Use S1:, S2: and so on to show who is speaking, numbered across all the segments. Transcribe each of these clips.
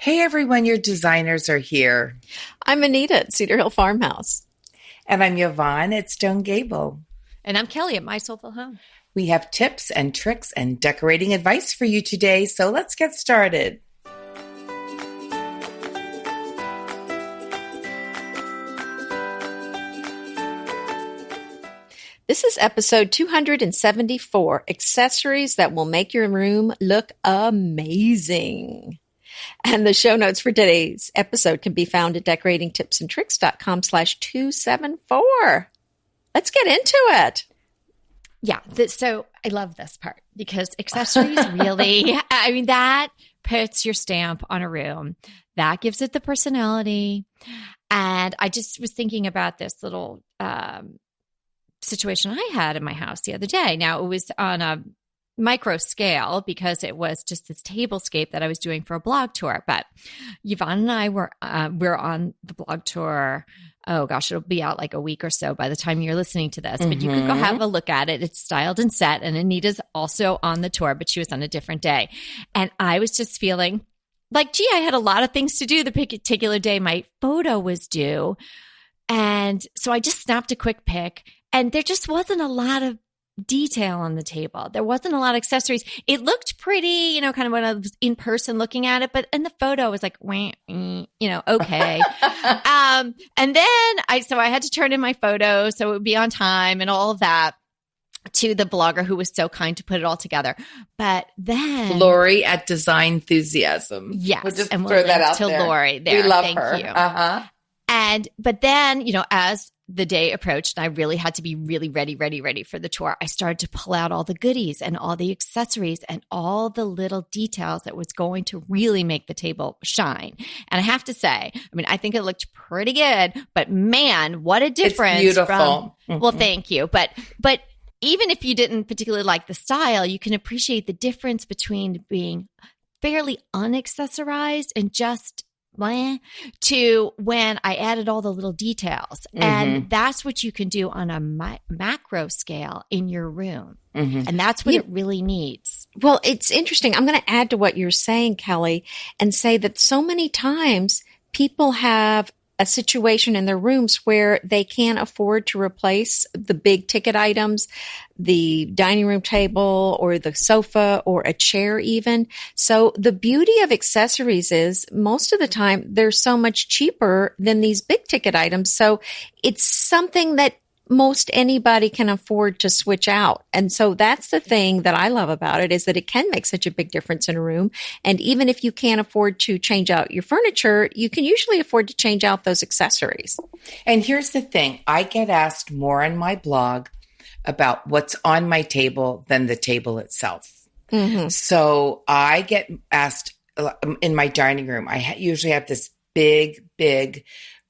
S1: Hey everyone, your designers are here.
S2: I'm Anita at Cedar Hill Farmhouse.
S1: And I'm Yvonne at Stone Gable.
S3: And I'm Kelly at My Soulful Home.
S1: We have tips and tricks and decorating advice for you today, so let's get started.
S2: This is episode 274, Accessories that will make your room look amazing. And the show notes for today's episode can be found at decoratingtipsandtricks.com/274. Let's get into it.
S3: Yeah. So I love this part because accessories really, that puts your stamp on a room. That gives it the personality. And I just was thinking about this little situation I had in my house the other day. Now, it was on a micro scale because it was just this tablescape that I was doing for a blog tour. But Yvonne and I we're on the blog tour. Oh gosh, it'll be out like a week or so by the time you're listening to this. But you could go have a look at it. It's styled and set. And Anita's also on the tour, but she was on a different day. And I was just feeling like, gee, I had a lot of things to do the particular day my photo was due. And so I just snapped a quick pic. And there just wasn't a lot of detail on the table. There wasn't a lot of accessories. It looked pretty, kind of when I was in person looking at it, but in the photo it was like, okay. And then I had to turn in my photo so it would be on time and all of that to the blogger who was so kind to put it all together. But then
S1: Lori at Design Enthusiasm.
S3: Yes.
S1: We'll just
S3: and
S1: throw that out
S3: to
S1: there.
S3: Lori there.
S1: We love
S3: Thank
S1: her.
S3: you.
S1: Uh-huh.
S3: But then, as the day approached and I really had to be really ready for the tour, I started to pull out all the goodies and all the accessories and all the little details that was going to really make the table shine. And I have to say, I think it looked pretty good, but man, what a difference.
S1: It's beautiful.
S3: Well, thank you. But even if you didn't particularly like the style, you can appreciate the difference between being fairly unaccessorized and just to when I added all the little details. And that's what you can do on a macro scale in your room. And that's what it really needs.
S2: Well, it's interesting. I'm going to add to what you're saying, Kelly, and say that so many times people have a situation in their rooms where they can't afford to replace the big ticket items, the dining room table or the sofa or a chair even. So the beauty of accessories is most of the time they're so much cheaper than these big ticket items. So it's something that most anybody can afford to switch out. And so that's the thing that I love about it is that it can make such a big difference in a room. And even if you can't afford to change out your furniture, you can usually afford to change out those accessories.
S1: And here's the thing. I get asked more on my blog about what's on my table than the table itself. So I get asked in my dining room, I usually have this big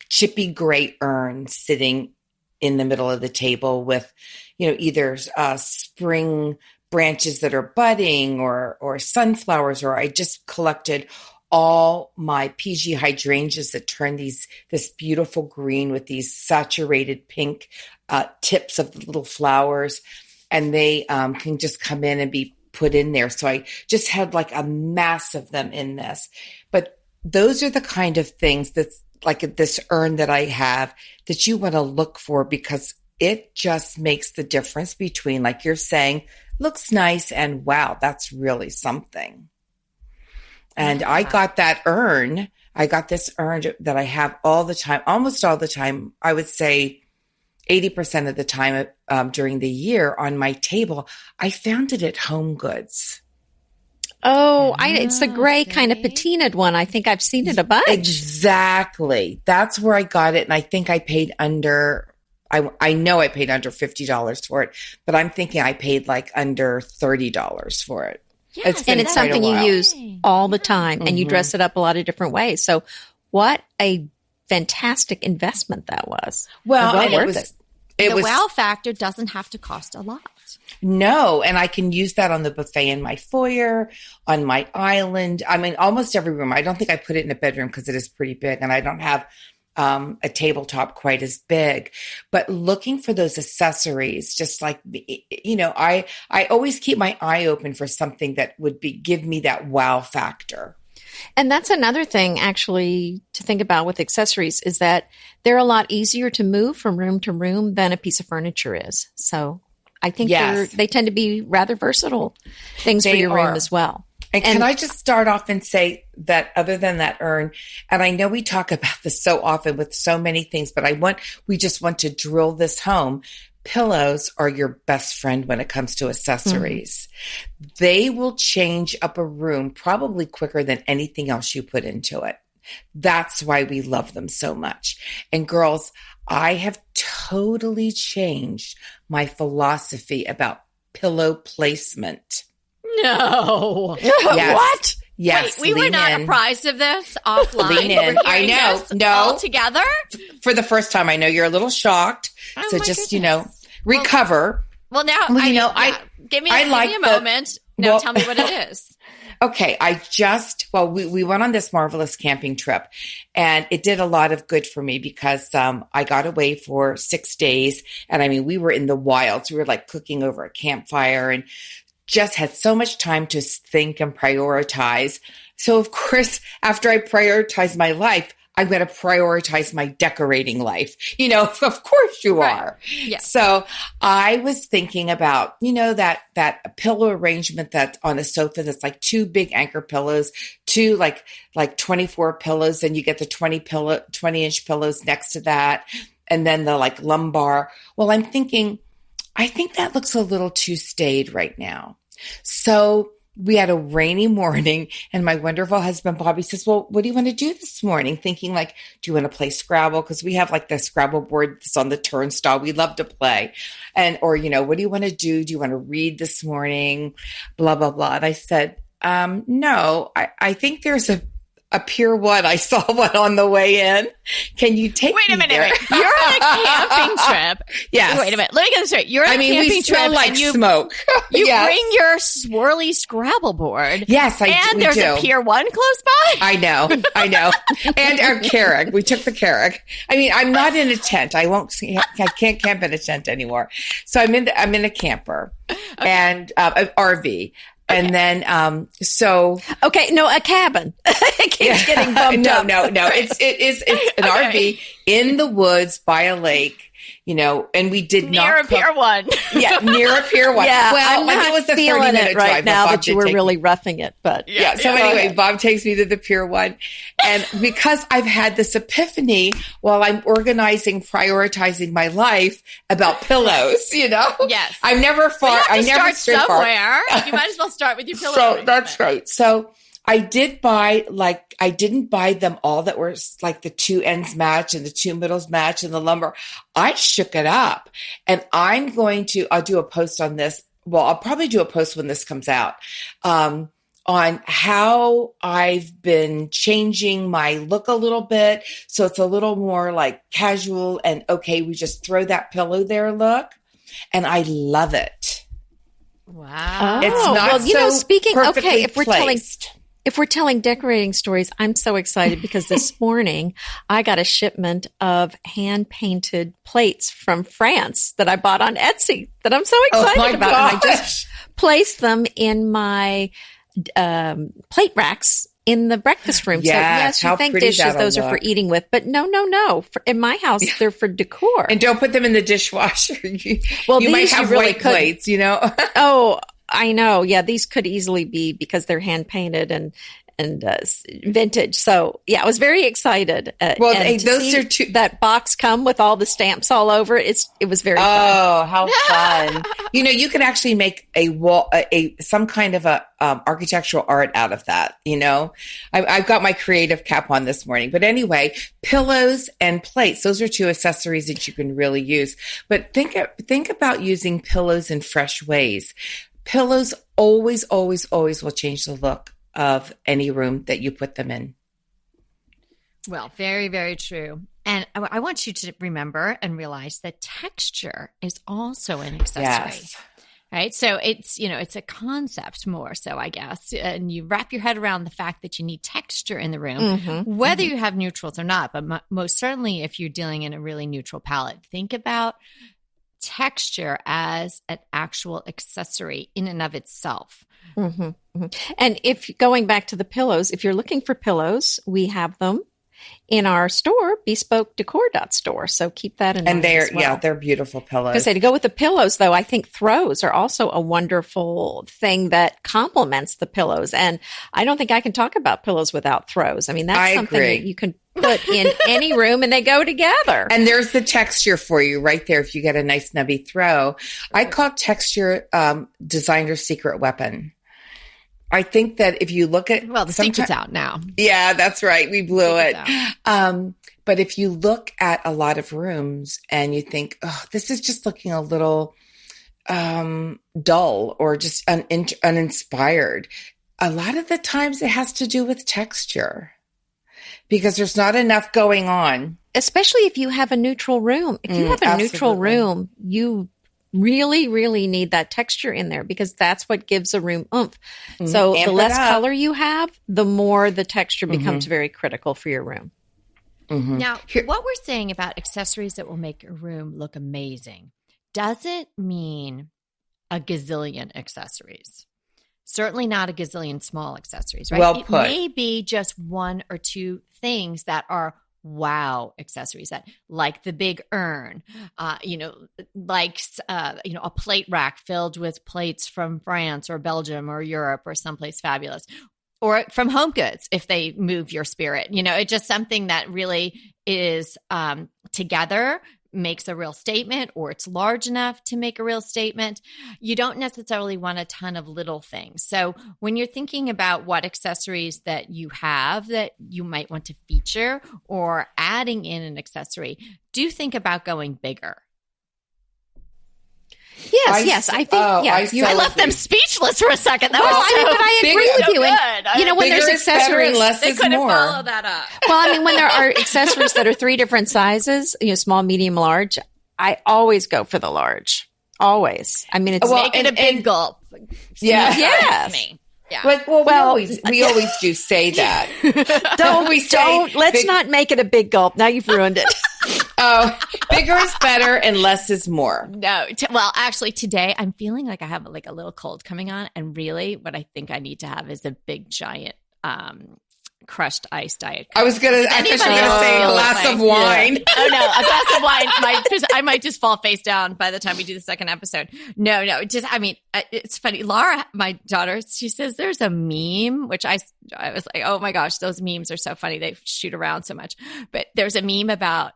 S1: chippy gray urn sitting in the middle of the table with, either spring branches that are budding or sunflowers, or I just collected all my PG hydrangeas that turn this beautiful green with these saturated pink tips of the little flowers, and they can just come in and be put in there. So I just had like a mass of them in this. But those are the kind of things that's like this urn that I have that you want to look for because it just makes the difference between, like you're saying, looks nice and wow, that's really something. And I got that urn. I got this urn that I have all the time, almost all the time. I would say 80% of the time during the year on my table. I found it at Home Goods.
S2: Oh, it's the gray kind of patinaed one. I think I've seen it a bunch.
S1: Exactly. That's where I got it. And I think I paid I know I paid under $50 for it, but I'm thinking I paid like under $30 for it.
S3: Yes,
S2: and it's something you use all the time and you dress it up a lot of different ways. So what a fantastic investment that was.
S1: Well, and
S2: worth it.
S3: The wow factor doesn't have to cost a lot.
S1: No, and I can use that on the buffet in my foyer, on my island. Almost every room. I don't think I put it in a bedroom because it is pretty big, and I don't have a tabletop quite as big. But looking for those accessories, just like, I always keep my eye open for something that would give me that wow factor.
S2: And that's another thing actually to think about with accessories is that they're a lot easier to move from room to room than a piece of furniture is. So I think they tend to be rather versatile things for your room as well.
S1: And can I just start off and say that other than that urn, and I know we talk about this so often with so many things, but we just want to drill this home. Pillows are your best friend when it comes to accessories. Mm-hmm. They will change up a room probably quicker than anything else you put into it. That's why we love them so much. And girls, I have totally changed my philosophy about pillow placement.
S3: No.
S1: Yes.
S3: What?
S1: Yes.
S3: Wait, we were not apprised of this offline.
S1: Lean in. I know. No.
S3: All together?
S1: For the first time. I know you're a little shocked. So just, goodness. Recover.
S3: Well, now, give me a moment. Now tell me what it is.
S1: Okay. We went on this marvelous camping trip and it did a lot of good for me because I got away for 6 days. And I mean, we were in the wilds. We were like cooking over a campfire and just had so much time to think and prioritize. So of course, after I prioritize my life, I'm going to prioritize my decorating life. Of course you are.
S3: Yes.
S1: So I was thinking about, that pillow arrangement that's on a sofa that's like 2 big anchor pillows, 2 like 24 pillows, and you get the 20-inch pillows next to that. And then the like lumbar. Well, I'm thinking, I think that looks a little too staid right now. So we had a rainy morning and my wonderful husband, Bobby, says, well, what do you want to do this morning? Thinking like, do you want to play Scrabble? Because we have like the Scrabble board that's on the turnstile. We love to play. Or, what do you want to do? Do you want to read this morning? Blah, blah, blah. And I said, no, I think there's a Pier 1. I saw one on the way in. Can you take me there?
S3: Wait a minute. You're on a camping trip.
S1: Yes.
S3: Wait a minute. Let me get this straight. You're on a camping
S1: we smell
S3: trip
S1: like
S3: and you
S1: smoke.
S3: You
S1: Yes.
S3: bring your swirly Scrabble board.
S1: Yes,
S3: And there's a Pier 1 close by.
S1: I know. And our carrick. We took the carrick. I mean, I'm not in a tent. I can't camp in a tent anymore. So I'm in a camper and an RV. Okay. And then,
S2: a cabin. It keeps getting bumped up.
S1: No. It's an RV in the woods by a lake, and we did
S3: near a Pier 1.
S1: Yeah, near a Pier 1.
S2: Yeah,
S1: well,
S2: I'm not
S1: it was the
S2: feeling
S1: 30-minute
S2: it right
S1: drive
S2: now that you were really roughing it, but
S1: anyway, Bob takes me to the Pier 1, and because I've had this epiphany while I'm prioritizing my life about pillows,
S3: Yes,
S1: I'm never far. I never
S3: start somewhere. You might as well start with your pillow.
S1: So that's right. So I didn't buy them all that were like the 2 ends match and the 2 middles match and the lumbar. I shook it up and I'll do a post on this. Well, I'll probably do a post when this comes out, on how I've been changing my look a little bit. So it's a little more like casual and okay, we just throw that pillow there look. And I love it.
S3: Wow.
S1: It's not
S2: speaking, okay,
S1: placed.
S2: If we're telling decorating stories, I'm so excited because this morning I got a shipment of hand-painted plates from France that I bought on Etsy that I'm so excited about.
S1: Gosh.
S2: And I just placed them in my plate racks in the breakfast room.
S1: Yes,
S2: so yes, you think dishes, those are for eating with, but no. In my house, they're for decor.
S1: And don't put them in the dishwasher. You might have
S2: really
S1: white plates,
S2: Oh, I know. Yeah, these could easily be because they're hand painted and vintage. So yeah, I was very excited.
S1: Those are
S2: that box come with all the stamps all over it. It was very fun.
S1: Oh, how fun! You can actually make a wall, some kind of a architectural art out of that. I've got my creative cap on this morning, but anyway, pillows and plates. Those are 2 accessories that you can really use. But think about using pillows in fresh ways. Pillows always, always, always will change the look of any room that you put them in.
S3: Well, very, very true. And I want you to remember and realize that texture is also an accessory.
S1: Yes.
S3: Right. So it's a concept more so, I guess. And you wrap your head around the fact that you need texture in the room, whether you have neutrals or not. But most certainly if you're dealing in a really neutral palette, think about texture as an actual accessory in and of itself.
S2: Mm-hmm, mm-hmm. And if going back to the pillows, if you're looking for pillows, we have them in our store, bespokedecor.store. So keep that in mind.
S1: And they're beautiful pillows.
S2: Because to go with the pillows, though, I think throws are also a wonderful thing that complements the pillows. And I don't think I can talk about pillows without throws. I mean, that's something that you can put in any room and they go together.
S1: And there's the texture for you right there if you get a nice nubby throw. I call texture designer's secret weapon. I think that if you look at...
S3: Well, the secret's out now.
S1: Yeah, that's right. We blew it. But if you look at a lot of rooms and you think, oh, this is just looking a little dull or just uninspired, a lot of the times it has to do with texture because there's not enough going on.
S2: Especially if you have a neutral room. If you have a neutral room, you really, really need that texture in there because that's what gives a room oomph. So the less color you have, the more the texture becomes very critical for your room.
S3: Now, what we're saying about accessories that will make a room look amazing doesn't mean a gazillion accessories. Certainly not a gazillion small accessories, right?
S1: Well put.
S3: It may be just one or two things that are wow accessories that like the big urn, a plate rack filled with plates from France or Belgium or Europe or someplace fabulous, or from Home Goods if they move your spirit. It's just something that really is together makes a real statement, or it's large enough to make a real statement. You don't necessarily want a ton of little things. So when you're thinking about what accessories that you have that you might want to feature or adding in an accessory, do think about going bigger.
S2: Yes. I think,
S3: I left them speechless for a second. But
S2: I agree with you. And, when there's accessories,
S3: they couldn't follow that up.
S2: Well, when there are accessories that are 3 different sizes, small, medium, large, I always go for the large. Always. It's
S3: making a big gulp.
S1: Yeah.
S2: Yes.
S3: Me. Yeah.
S1: We always do say that.
S2: Let's not make it a big gulp. Now you've ruined it.
S1: Oh, bigger is better and less is more.
S3: No. Actually today I'm feeling like I have a little cold coming on. And really what I think I need to have is a big giant, crushed ice Diet Coke.
S1: I was going to say a glass of wine.
S3: Yeah. Oh no, a glass of wine. I might just fall face down by the time we do the second episode. No, it's funny. Laura, my daughter, she says there's a meme, which I was like, oh my gosh, those memes are so funny. They shoot around so much. But there's a meme about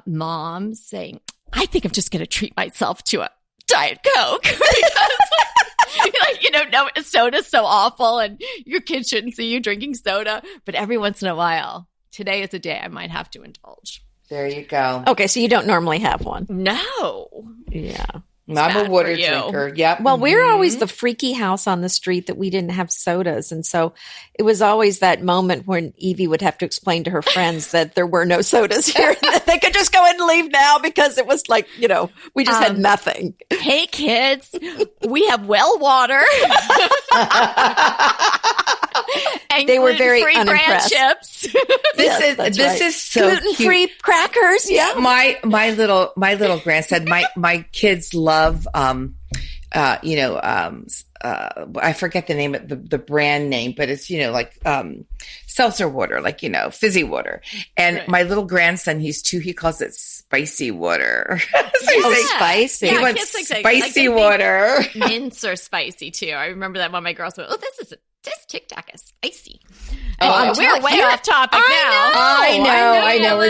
S3: moms saying, I think I'm just going to treat myself to a Diet Coke because soda's so awful and your kids shouldn't see you drinking soda. But every once in a while, today is a day I might have to indulge.
S1: There you go.
S2: Okay, so you don't normally have one.
S3: No.
S2: Yeah.
S1: I'm a water drinker. Yep.
S2: Well, we're always the freaky house on the street that we didn't have sodas. And so it was always that moment when Evie would have to explain to her friends that there were no sodas here. That they could just go ahead and leave now because it was like, we just had nothing.
S3: Hey, kids, we have well water. And
S2: they were very unimpressed.
S3: Chips.
S1: This is so
S2: gluten-free crackers. Yeah.
S1: My little grandson, my kids love I forget the name of the brand name, but it's seltzer water, fizzy water. And my little grandson, he's 2, he calls it spicy water.
S2: Spicy.
S1: He wants spicy water.
S3: Mints are spicy too. I remember that when my girls went, this Tic Tac is spicy.
S2: We're way off topic now.
S1: I know. We're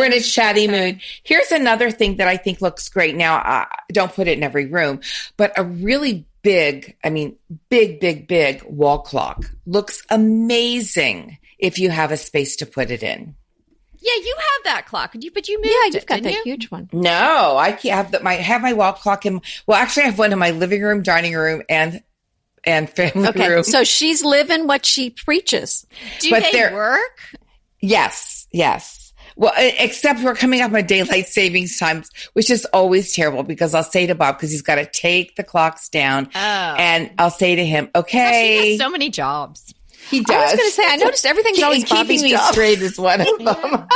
S1: in a chatty mood. Here's another thing that I think looks great. Now, don't put it in every room, but a really big wall clock looks amazing if you have a space to put it in.
S3: Yeah, you have that clock, but you moved
S2: it. You've got
S3: that
S2: huge one.
S1: No, I can't have my wall clock in. Well, actually, I have one in my living room, dining room, and family room.
S2: So she's living what she preaches.
S3: Do they work?
S1: Yes. Well, except we're coming up on daylight savings times, which is always terrible because I'll say to Bob, because he's got to take the clocks down, and I'll say to him, okay.
S3: He has so many jobs.
S1: He does.
S2: I was going to say, I noticed everything's always Bobby's
S1: keeping me
S2: job.
S1: straight is one of them.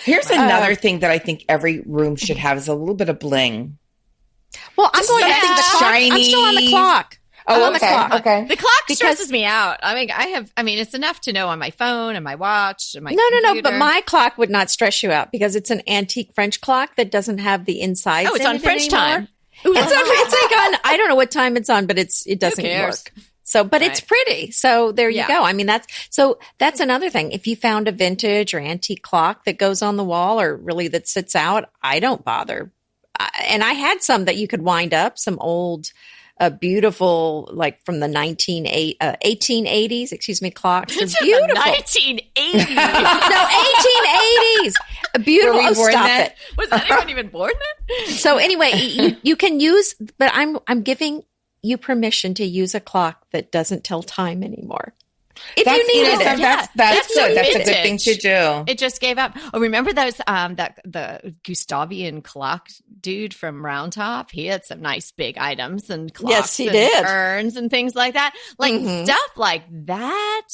S1: Here's another thing that I think every room should have is a little bit of bling.
S2: Well, I'm going
S1: something
S2: to the
S1: shiny.
S2: I'm still on the clock.
S1: Oh,
S2: on
S1: okay.
S2: the clock.
S1: Okay.
S3: The clock stresses me out. I mean, it's enough to know on my phone and my watch and my
S2: No,
S3: computer.
S2: but my clock would not stress you out because it's an antique French clock that doesn't have the insides.
S3: Oh, it's on French
S2: anymore.
S3: time.
S2: It's like on, I don't know what time it's on, but it doesn't
S3: cares?
S2: work. So, but it's pretty. So there you
S3: Yeah.
S2: go. I mean, that's another thing. If you found a vintage or antique clock that goes on the wall or really that sits out, I don't bother. And I had some that you could wind up, some old, beautiful, like from the 1880s, clocks. They're beautiful.
S3: 1980s.
S2: No, 1880s. Beautiful.
S1: Were we born
S2: Stop
S1: then?
S2: it.
S3: Was anyone even born then?
S2: So anyway, you can use, but I'm giving you permission to use a clock that doesn't tell time anymore. If you needed it.
S1: That's
S3: so
S1: good. That's a good
S3: vintage.
S1: thing to do.
S3: It just gave up. Oh, remember those the Gustavian clock dude from Round Top? He had some nice big items and clocks
S2: Yes, he
S3: and
S2: did.
S3: urns and things like that. Like stuff like that.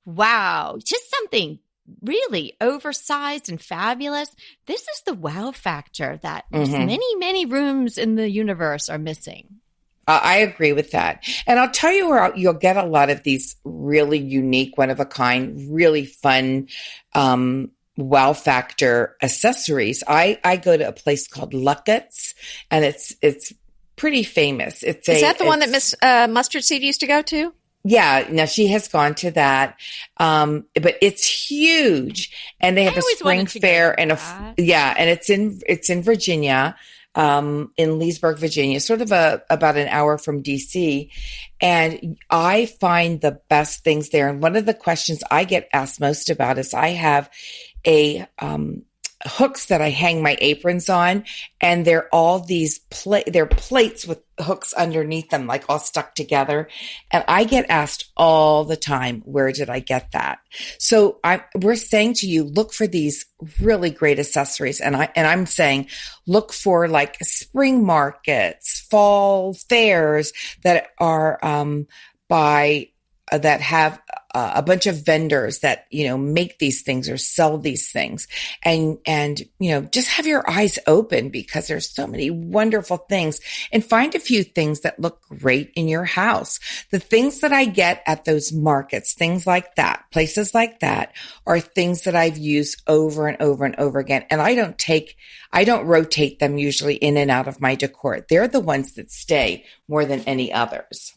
S3: Wow. Just something really oversized and fabulous. This is the wow factor that many, many rooms in the universe are missing.
S1: I agree with that. And I'll tell you where you'll get a lot of these really unique, one of a kind, really fun, wow factor accessories. I go to a place called Luckett's and it's pretty famous. Is
S2: that the one that Miss Mustard Seed used to go to?
S1: Yeah, now she has gone to that, but it's huge, and they have a spring fair and and it's in Virginia, in Leesburg, Virginia, sort of about an hour from DC, and I find the best things there. And one of the questions I get asked most about is I have a hooks that I hang my aprons on, and they're all these they're plates with hooks underneath them, like all stuck together. And I get asked all the time, where did I get that? So we're saying to you, look for these really great accessories. And I'm saying, look for like spring markets, fall fairs that are, that have a bunch of vendors that, make these things or sell these things, and, just have your eyes open because there's so many wonderful things, and find a few things that look great in your house. The things that I get at those markets, things like that, places like that, are things that I've used over and over and over again. And I don't rotate them usually in and out of my decor. They're the ones that stay more than any others.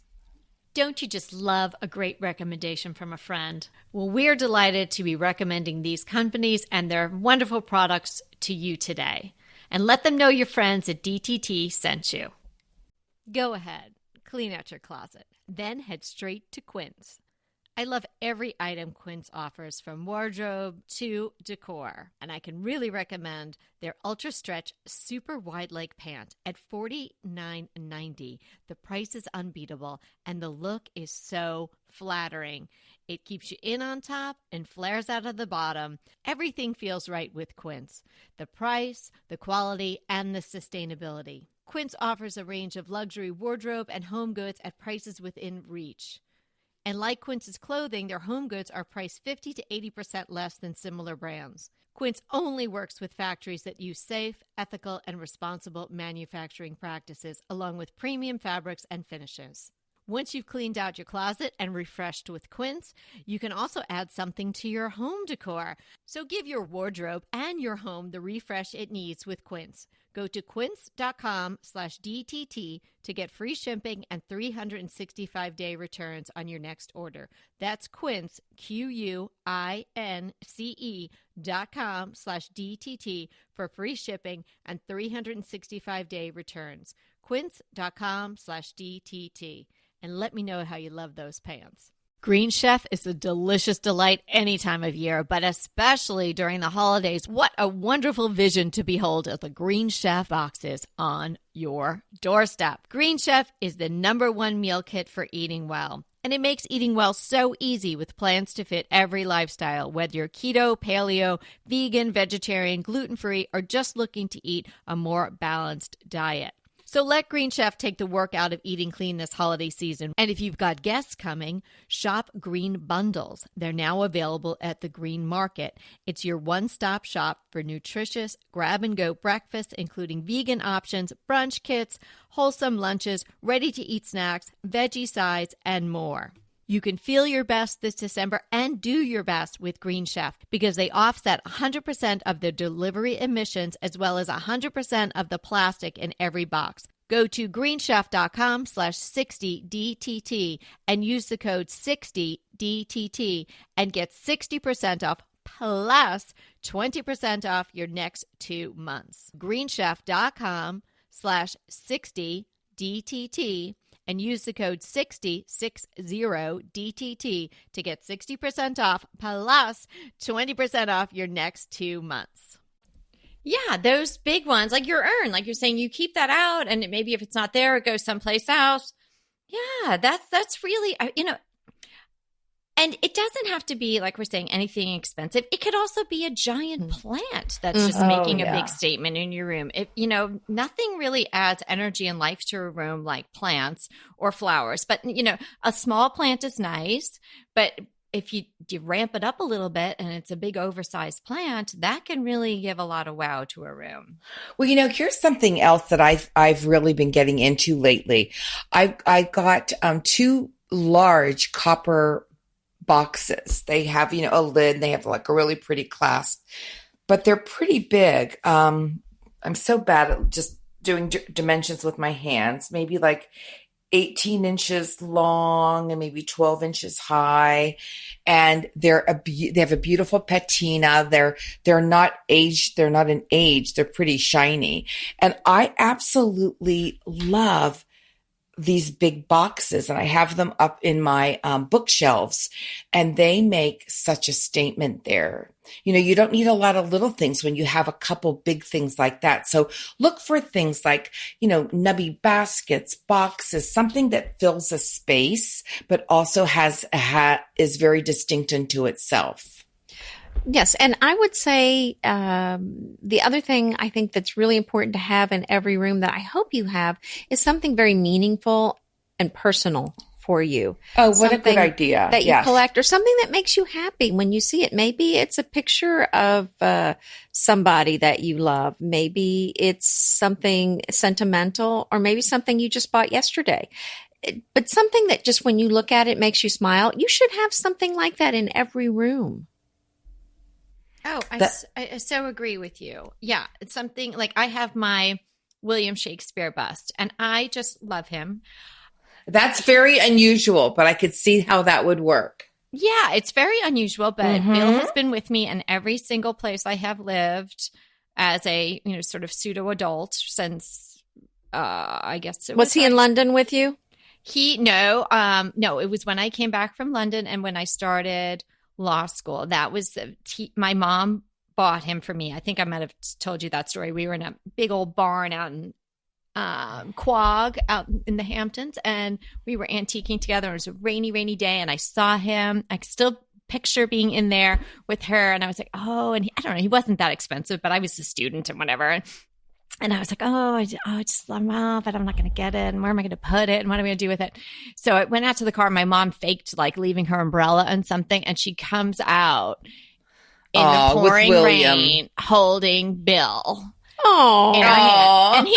S3: Don't you just love a great recommendation from a friend? Well, we're delighted to be recommending these companies and their wonderful products to you today. And let them know your friends at DTT sent you. Go ahead, clean out your closet, then head straight to Quince. I love every item Quince offers, from wardrobe to decor, and I can really recommend their Ultra Stretch Super Wide Leg Pant at $49.90. The price is unbeatable, and the look is so flattering. It keeps you in on top and flares out of the bottom. Everything feels right with Quince. The price, the quality, and the sustainability. Quince offers a range of luxury wardrobe and home goods at prices within reach. And like Quince's clothing, their home goods are priced 50 to 80% less than similar brands. Quince only works with factories that use safe, ethical, and responsible manufacturing practices, along with premium fabrics and finishes. Once you've cleaned out your closet and refreshed with Quince, you can also add something to your home decor. So give your wardrobe and your home the refresh it needs with Quince. Go to quince.com/DTT to get free shipping and 365-day returns on your next order. That's Quince, QUINCE.com/DTT for free shipping and 365-day returns. Quince.com/DTT. And let me know how you love those pants. Green Chef is a delicious delight any time of year, but especially during the holidays. What a wonderful vision to behold at the Green Chef boxes on your doorstep. Green Chef is the #1 meal kit for eating well. And it makes eating well so easy with plans to fit every lifestyle, whether you're keto, paleo, vegan, vegetarian, gluten-free, or just looking to eat a more balanced diet. So let Green Chef take the work out of eating clean this holiday season. And if you've got guests coming, shop Green Bundles. They're now available at the Green Market. It's your one-stop shop for nutritious grab-and-go breakfast, including vegan options, brunch kits, wholesome lunches, ready-to-eat snacks, veggie sides, and more. You can feel your best this December and do your best with Green Chef because they offset 100% of the delivery emissions as well as 100% of the plastic in every box. Go to greenchef.com/60DTT and use the code 60DTT and get 60% off plus 20% off your next 2 months. greenchef.com/60DTT and use the code 60DTT to get 60% off plus 20% off your next 2 months. Yeah, those big ones, like your urn, like you're saying, you keep that out, and maybe if it's not there, it goes someplace else. Yeah, that's really, and it doesn't have to be, like we're saying, anything expensive. It could also be a giant plant that's just making a big statement in your room. Nothing really adds energy and life to a room like plants or flowers. But, a small plant is nice. But if you ramp it up a little bit and it's a big oversized plant, that can really give a lot of wow to a room.
S1: Well, here's something else that I've really been getting into lately. I got 2 large copper boxes. They have, a lid. They have like a really pretty clasp, but they're pretty big. I'm so bad at just doing dimensions with my hands. Maybe like 18 inches long and maybe 12 inches high. And they have a beautiful patina. They're not aged. They're not an age. They're pretty shiny. And I absolutely love these big boxes, and I have them up in my bookshelves, and they make such a statement there. You don't need a lot of little things when you have a couple big things like that. So look for things like, nubby baskets, boxes, something that fills a space, but also is very distinct unto itself.
S2: Yes. And I would say the other thing I think that's really important to have in every room that I hope you have is something very meaningful and personal for you.
S1: Oh, what a good idea.
S2: That you collect, or something that makes you happy when you see it. Maybe it's a picture of somebody that you love. Maybe it's something sentimental, or maybe something you just bought yesterday. But something that just when you look at it makes you smile. You should have something like that in every room.
S3: Oh, I so agree with you. Yeah, it's something like I have my William Shakespeare bust, and I just love him.
S1: That's very unusual, but I could see how that would work.
S3: Yeah, it's very unusual, but Bill has been with me in every single place I have lived as a, sort of pseudo adult since I guess
S2: was he in London with you?
S3: No, it was when I came back from London and when I started law school. That was my mom bought him for me. I think I might have told you that story. We were in a big old barn out in Quogue out in the Hamptons, and we were antiquing together. It was a rainy, rainy day, and I saw him. I could still picture being in there with her, and I was like, oh, and I don't know, he wasn't that expensive, but I was a student and whatever. And I was like, I just love him, but I'm not going to get it. And where am I going to put it? And what am I going to do with it? So I went out to the car. My mom faked like leaving her umbrella and something. And she comes out in the pouring rain holding Bill.
S2: Oh,
S3: in her hand. And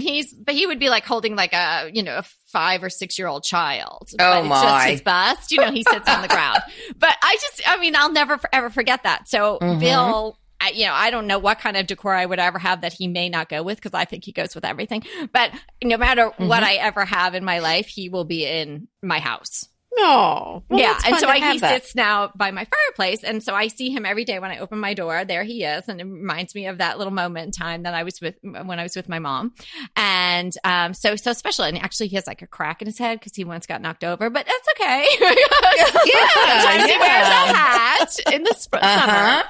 S3: he's big, but he would be like holding like a 5 or 6 year old child.
S1: Oh,
S3: but
S1: my.
S3: It's just his bust, he sits on the ground. But I'll never ever forget that. So Bill, I don't know what kind of decor I would ever have that he may not go with, because I think he goes with everything. But no matter what I ever have in my life, he will be in my house.
S2: No. Well,
S3: yeah. And so he sits now by my fireplace. And so I see him every day when I open my door. There he is. And it reminds me of that little moment in time that I was when I was with my mom. And so special. And actually he has like a crack in his head because he once got knocked over, but that's okay. Sometimes he wears a hat in the summer.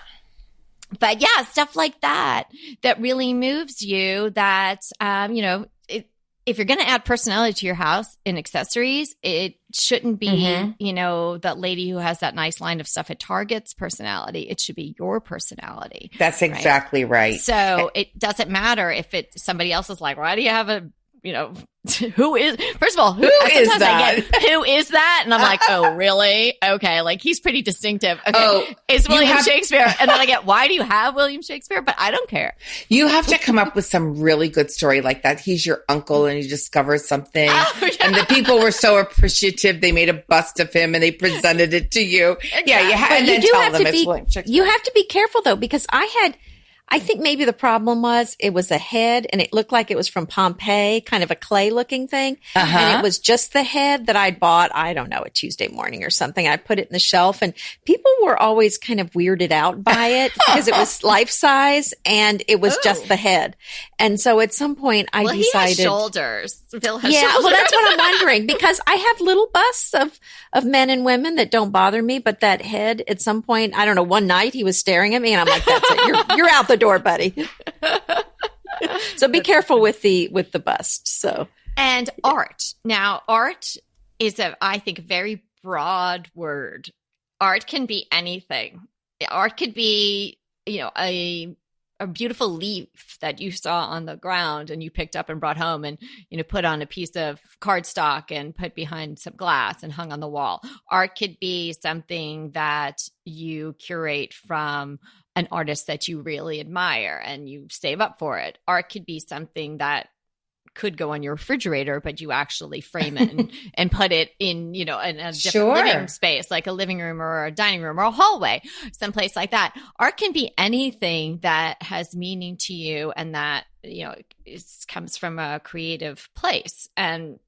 S3: But yeah, stuff like that really moves you, that, if you're going to add personality to your house in accessories, it shouldn't be, that lady who has that nice line of stuff at Target's personality. It should be your personality.
S1: That's exactly right.
S3: So it doesn't matter if somebody else is like, why do you have a, who is, first of all, who is that? Who is that? And I'm like, oh, really? Okay. Like, he's pretty distinctive. Okay. It's William Shakespeare. And then I get, why do you have William Shakespeare? But I don't care.
S1: You have to come up with some really good story like that. He's your uncle and you discovered something. And the people were so appreciative. They made a bust of him and they presented it to you. Yeah. And then tell them it's William Shakespeare.
S2: You have to be careful though, because I think maybe the problem was it was a head and it looked like it was from Pompeii, kind of a clay looking thing. And it was just the head that I'd bought, I don't know, a Tuesday morning or something. I put it in the shelf and people were always kind of weirded out by it because it was life size and it was just the head. And so at some point I decided.
S3: He has shoulders. Bill has shoulders.
S2: Well, that's what I'm wondering because I have little busts of men and women that don't bother me, but that head at some point, I don't know, one night he was staring at me and I'm like, that's it. You're out the door, buddy. So be careful with the bust. So,
S3: and art. Now, art is I think, a very broad word. Art can be anything. Art could be, a beautiful leaf that you saw on the ground and you picked up and brought home and, put on a piece of cardstock and put behind some glass and hung on the wall. Art could be something that you curate from an artist that you really admire and you save up for it. Art could be something that could go on your refrigerator, but you actually frame it and put it in, in a different living space, like a living room or a dining room or a hallway, someplace like that. Art can be anything that has meaning to you and that, comes from a creative place. And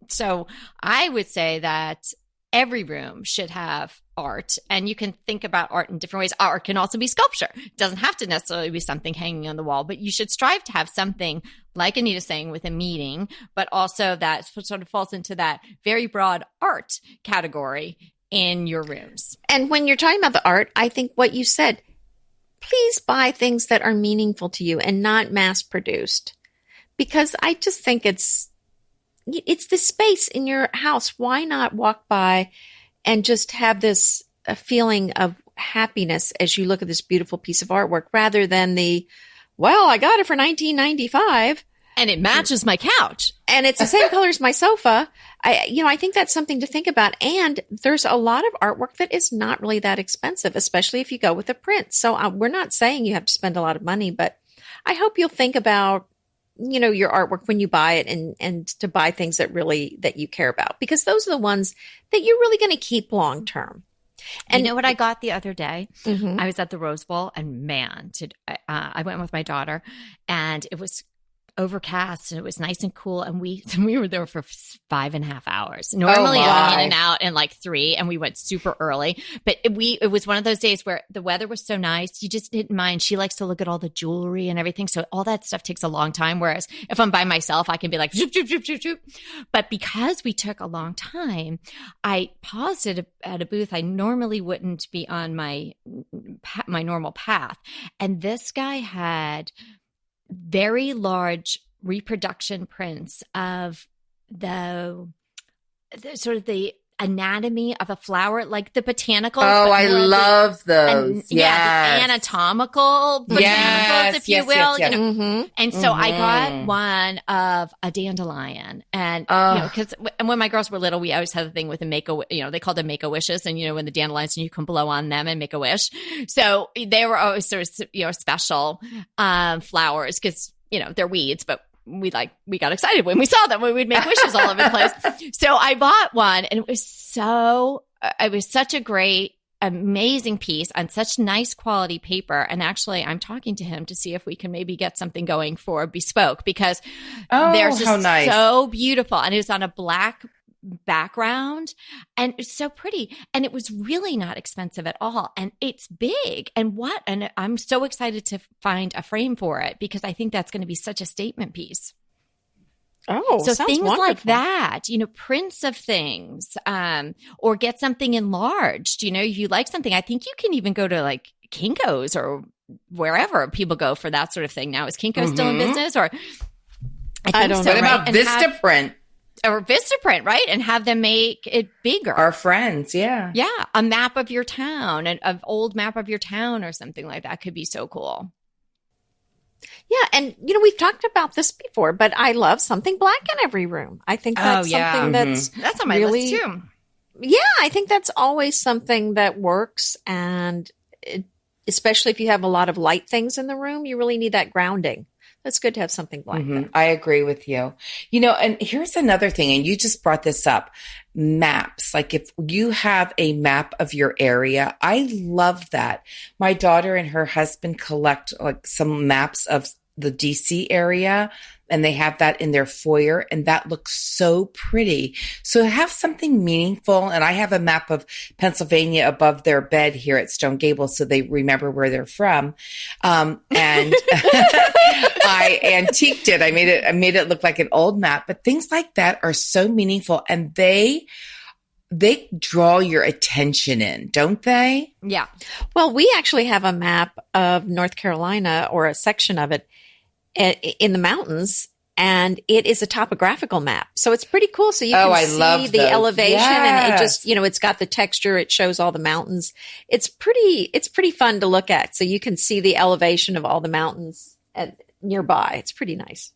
S3: so I would say that every room should have art, and you can think about art in different ways. Art can also be sculpture. It doesn't have to necessarily be something hanging on the wall, but you should strive to have something, like Anita's saying, with a meaning, but also that sort of falls into that very broad art category in your rooms.
S2: And when you're talking about the art, I think what you said, please buy things that are meaningful to you and not mass produced, because I just think it's the space in your house. Why not walk by and just have this a feeling of happiness as you look at this beautiful piece of artwork rather than I got it for $19.95
S3: and it matches my couch
S2: and it's the same color as my sofa. I think that's something to think about. And there's a lot of artwork that is not really that expensive, especially if you go with a print. So we're not saying you have to spend a lot of money, but I hope you'll think about your artwork when you buy it and to buy things that you care about, because those are the ones that you're really going to keep long term.
S3: And you know what I got the other day? Mm-hmm. I was at the Rose Bowl and I went with my daughter and it was overcast and it was nice and cool. And we were there for 5.5 hours. Normally I'm in and out in like 3 and we went super early, but it was one of those days where the weather was so nice. You just didn't mind. She likes to look at all the jewelry and everything. So all that stuff takes a long time. Whereas if I'm by myself, I can be like, zoop, zoop, zoop, zoop, zoop. But because we took a long time, I paused at a booth I normally wouldn't be on my normal path. And this guy had very large reproduction prints of the sort of the anatomy of a flower, like the botanicals.
S1: Oh, I love those.
S3: The anatomical botanicals, if you will.
S1: Yes.
S3: Mm-hmm. And so I got one of a dandelion, and because when my girls were little, we always had the thing with a they called them make-a-wishes, and when the dandelions, and you can blow on them and make a wish. So they were always sort of special flowers because they're weeds, but we got excited when we saw them, when we'd make wishes all over the place. So I bought one, and it was such a great, amazing piece on such nice quality paper. And actually I'm talking to him to see if we can maybe get something going for bespoke, because they're just
S1: nice.
S3: So beautiful. And it was on a black background and it's so pretty, and it was really not expensive at all, and it's big, and I'm so excited to find a frame for it, because I think that's going to be such a statement piece. So things
S2: wonderful.
S3: Like that, prints of things, or get something enlarged. If you like something, I think you can even go to like Kinko's or wherever people go for that sort of thing now. Is Kinko still in business? Or
S2: I don't know.
S1: What about Vistaprint?
S3: Or Vistaprint, right? And have them make it bigger.
S1: Our friends, yeah.
S3: Yeah, a map of your town, an old map of your town or something like that could be so cool.
S2: Yeah, and we've talked about this before, but I love something black in every room. I think that's something
S3: that's on my list too.
S2: Yeah, I think that's always something that works, and especially if you have a lot of light things in the room, you really need that grounding. It's good to have something black.
S1: I agree with you. And here's another thing, and you just brought this up, maps. Like if you have a map of your area, I love that. My daughter and her husband collect like some maps of the DC area, and they have that in their foyer, and that looks so pretty. So have something meaningful. And I have a map of Pennsylvania above their bed here at Stone Gables, so they remember where they're from. And I antiqued it. I made it look like an old map. But things like that are so meaningful, and they draw your attention in, don't they?
S2: Yeah. Well, we actually have a map of North Carolina, or a section of it, in the mountains, and it is a topographical map. So it's pretty cool. So you can see the elevation, and it just, it's got the texture. It shows all the mountains. It's pretty fun to look at. So you can see the elevation of all the mountains nearby. It's pretty nice.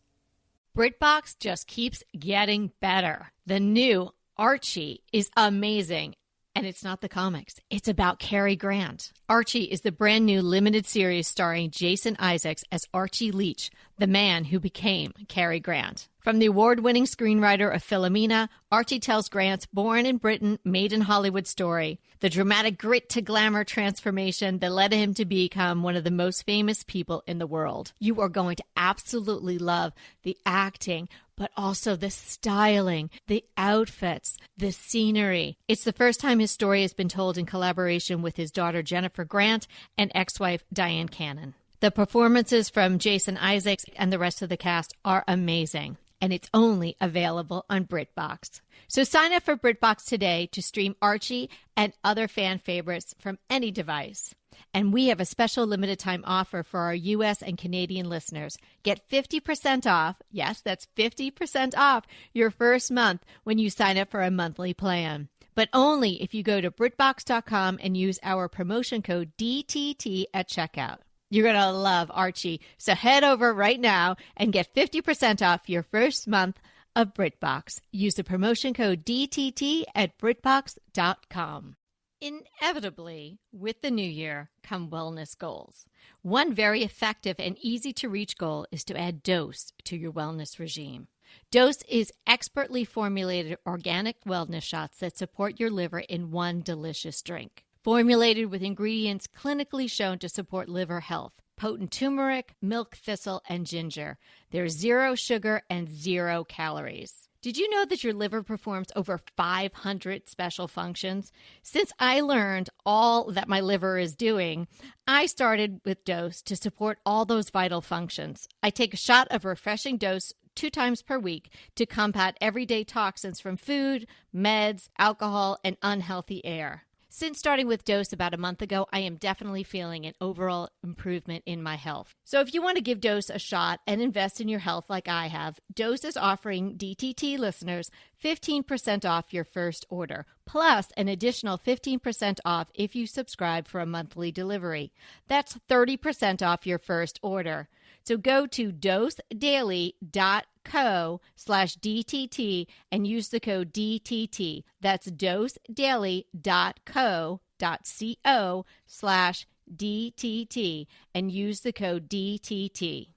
S3: BritBox just keeps getting better. The new Archie is amazing. And it's not the comics. It's about Cary Grant. Archie is the brand new limited series starring Jason Isaacs as Archie Leach, the man who became Cary Grant. From the award-winning screenwriter of Philomena, Archie tells Grant's born in Britain, made in Hollywood story, the dramatic grit to glamour transformation that led him to become one of the most famous people in the world. You are going to absolutely love the acting, but also the styling, the outfits, the scenery. It's the first time his story has been told in collaboration with his daughter Jennifer Grant and ex-wife Diane Cannon. The performances from Jason Isaacs and the rest of the cast are amazing, and it's only available on BritBox. So sign up for BritBox today to stream Archie and other fan favorites from any device. And we have a special limited time offer for our U.S. and Canadian listeners. Get 50% off. Yes, that's 50% off your first month when you sign up for a monthly plan. But only if you go to BritBox.com and use our promotion code DTT at checkout. You're going to love Archie. So head over right now and get 50% off your first month of BritBox. Use the promotion code DTT at BritBox.com. Inevitably, with the new year come wellness goals. One very effective and easy to reach goal is to add Dose to your wellness regime. Dose is expertly formulated organic wellness shots that support your liver in one delicious drink. Formulated with ingredients clinically shown to support liver health. Potent turmeric, milk thistle, and ginger. There's 0 sugar and 0 calories. Did you know that your liver performs over 500 special functions? Since I learned all that my liver is doing, I started with Dose to support all those vital functions. I take a shot of refreshing Dose 2 times per week to combat everyday toxins from food, meds, alcohol, and unhealthy air. Since starting with Dose about a month ago, I am definitely feeling an overall improvement in my health. So if you want to give Dose a shot and invest in your health like I have, Dose is offering DTT listeners 15% off your first order, plus an additional 15% off if you subscribe for a monthly delivery. That's 30% off your first order. So go to dosedaily.co/DTT and use the code DTT. That's dosedaily.co.co/DTT and use the code DTT.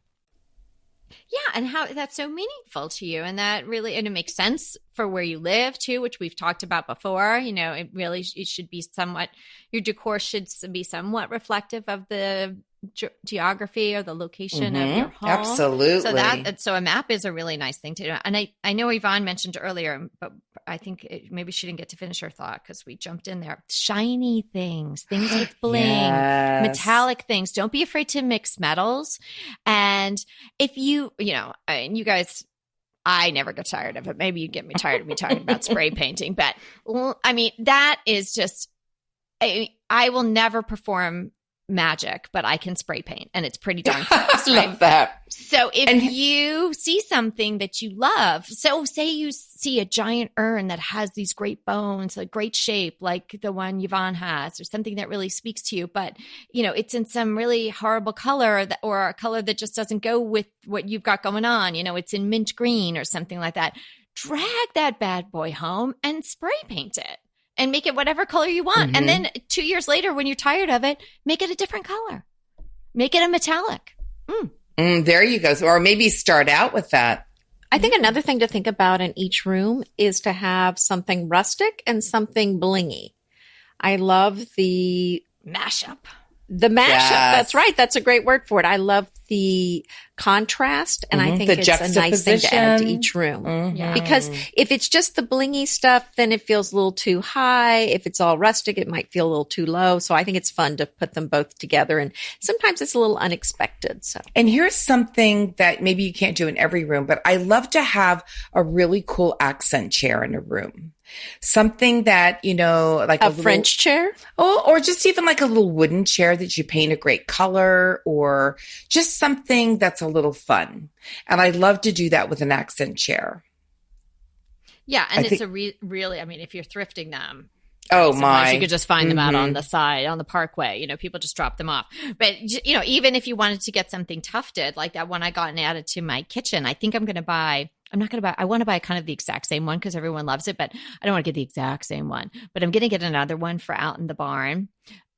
S3: Yeah, and how that's so meaningful to you, and that really, and it makes sense for where you live too, which we've talked about before. It should be somewhat, your decor should be somewhat reflective of the geography or the location of your home.
S1: Absolutely.
S3: So a map is a really nice thing to do. And I know Yvonne mentioned earlier, but I think maybe she didn't get to finish her thought because we jumped in there. Shiny things with bling,
S1: yes.
S3: Metallic things. Don't be afraid to mix metals. And if you you guys, I never get tired of it. Maybe you get me tired of me talking about spray painting, but that is just, I will never perform magic, but I can spray paint and it's pretty darn close.
S1: I love that.
S3: So if you see something that you love, so say you see a giant urn that has these great bones, a great shape like the one Yvonne has, or something that really speaks to you, but it's in some really horrible color or a color that just doesn't go with what you've got going on. It's in mint green or something like that. Drag that bad boy home and spray paint it. And make it whatever color you want. And then 2 years later, when you're tired of it, make it a different color. Make it a metallic.
S1: There you go. Or maybe start out with that.
S2: I think another thing to think about in each room is to have something rustic and something blingy. I love the
S3: mashup.
S2: The mashup.
S1: Yes.
S2: That's right. That's a great word for it. I love the contrast, and I think
S1: The
S2: it's a nice thing to add to each room.
S3: Yeah.
S2: Because if it's just the blingy stuff, then it feels a little too high. If it's all rustic, it might feel a little too low. So I think it's fun to put them both together, and sometimes it's a little unexpected. So,
S1: and here's something that maybe you can't do in every room, but I love to have a really cool accent chair in a room. Something that, like
S2: a French chair?
S1: Oh, or just even like a little wooden chair that you paint a great color, or just something that's a little fun. And I love to do that with an accent chair.
S3: Yeah. And it's really, if you're thrifting them.
S1: Oh,
S3: sometimes you could just find them out on the side, on the parkway. People just drop them off. But, even if you wanted to get something tufted, like that one I got and added to my kitchen, I think I want to buy kind of the exact same one because everyone loves it, but I don't want to get the exact same one. But I'm going to get another one for out in the barn.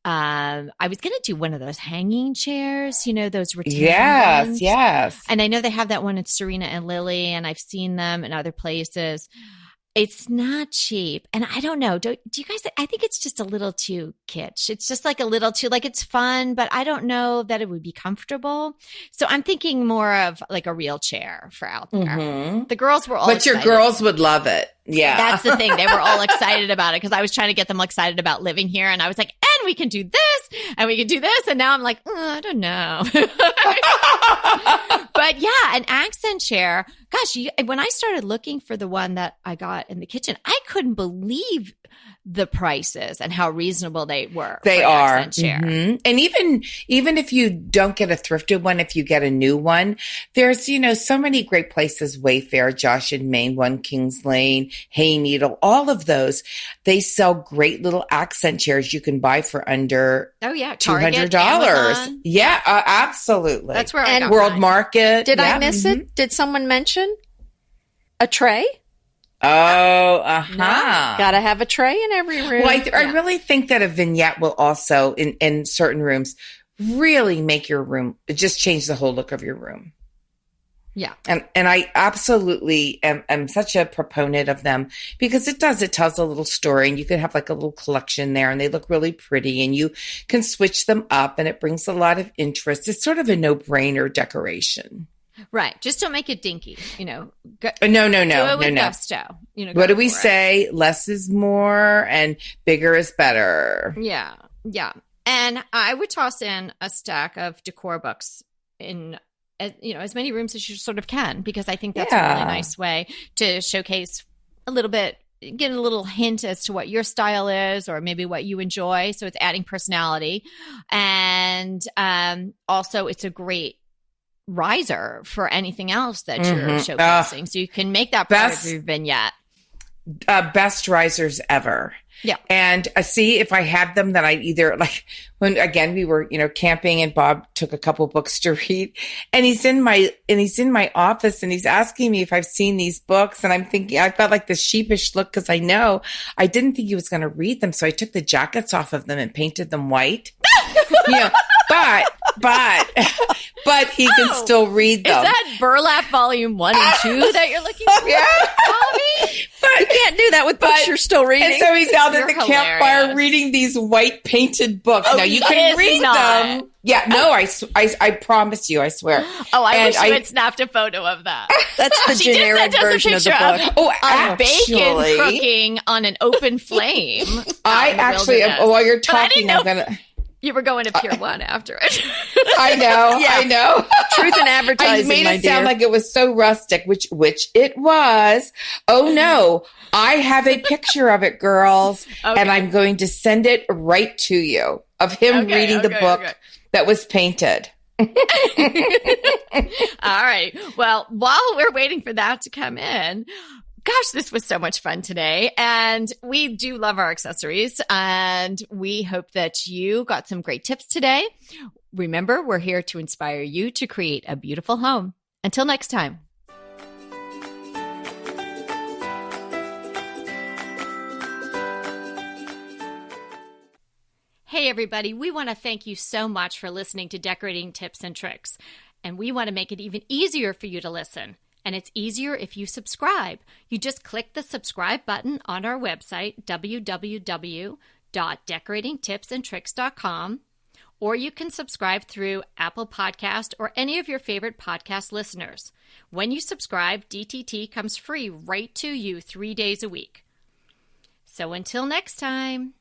S3: I was going to do one of those hanging chairs, those retaining ones.
S1: Yes.
S3: And I know they have that one at Serena and Lily, and I've seen them in other places. It's not cheap. And I don't know. Do you guys, I think it's just a little too kitsch. It's just like a little too, like it's fun, but I don't know that it would be comfortable. So I'm thinking more of like a real chair for out there. The girls were all excited.
S1: Your girls would love it. Yeah.
S3: That's the thing. They were all excited about it because I was trying to get them excited about living here. And I was like, and we can do this and we can do this. And now I'm like, I don't know. But yeah, an accent chair. Gosh, when I started looking for the one that I got in the kitchen, I couldn't believe the prices and how reasonable they were.
S1: They
S3: for
S1: are.
S3: Accent chair.
S1: And even if you don't get a thrifted one, if you get a new one, there's, so many great places, Wayfair, Josh and Main, One Kings Lane, Hay Needle, all of those. They sell great little accent chairs you can buy for under
S3: Target,
S1: $200.
S3: Amazon.
S1: Yeah, absolutely.
S3: That's where I got
S1: World
S3: mine.
S1: Market.
S2: Did I miss it? Did someone mention a tray?
S1: Oh,
S2: Gotta have a tray in every room.
S1: Well, I really think that a vignette will also, in certain rooms, really make your room, just change the whole look of your room.
S3: Yeah.
S1: And I absolutely am such a proponent of them because it tells a little story, and you can have like a little collection there, and they look really pretty, and you can switch them up, and it brings a lot of interest. It's sort of a no-brainer decoration.
S3: Right. Just don't make it dinky,
S1: No.
S3: Do it with gusto.
S1: What do we say? Less is more and bigger is better.
S3: Yeah. Yeah. And I would toss in a stack of decor books in, as many rooms as you sort of can, because I think that's a really nice way to showcase a little bit, get a little hint as to what your style is or maybe what you enjoy. So it's adding personality. And also it's a great riser for anything else that you're showcasing. So you can make that part of your vignette.
S1: Best risers ever.
S3: Yeah.
S1: And see if I have them, then I either like when again we were, camping, and Bob took a couple books to read, and he's in my office, and he's asking me if I've seen these books, and I'm thinking I've got like this sheepish look because I didn't think he was going to read them, so I took the jackets off of them and painted them white. But he can still read them.
S3: Is that Burlap Volume 1 and 2 that you're looking for?
S1: Yeah.
S3: Bobby?
S2: But you can't do that with books you're still reading.
S1: And so he's out at
S3: You're
S1: the
S3: hilarious.
S1: campfire reading these white painted books. Now you can read them. Yeah, no, I promise you, I swear.
S3: Oh, I wish you had snapped a photo of that.
S2: That's the generic version of the book.
S1: Oh,
S3: bacon cooking on an open flame.
S1: I actually, while you're talking, I'm going to...
S3: You were going to Pier 1 after it.
S1: I know.
S2: Yeah.
S1: I know.
S2: Truth in advertising,
S1: I made it sound like it was so rustic, which it was. Oh no. I have a picture of it, girls, and I'm going to send it right to you. of him reading the book that was painted.
S3: All right. Well, while we're waiting for that to come in, gosh, this was so much fun today. And we do love our accessories. And we hope that you got some great tips today. Remember, we're here to inspire you to create a beautiful home. Until next time. Hey, everybody. We want to thank you so much for listening to Decorating Tips and Tricks. And we want to make it even easier for you to listen. And it's easier if you subscribe. You just click the subscribe button on our website, www.decoratingtipsandtricks.com, or you can subscribe through Apple Podcast or any of your favorite podcast listeners. When you subscribe, DTT comes free right to you 3 days a week. So until next time.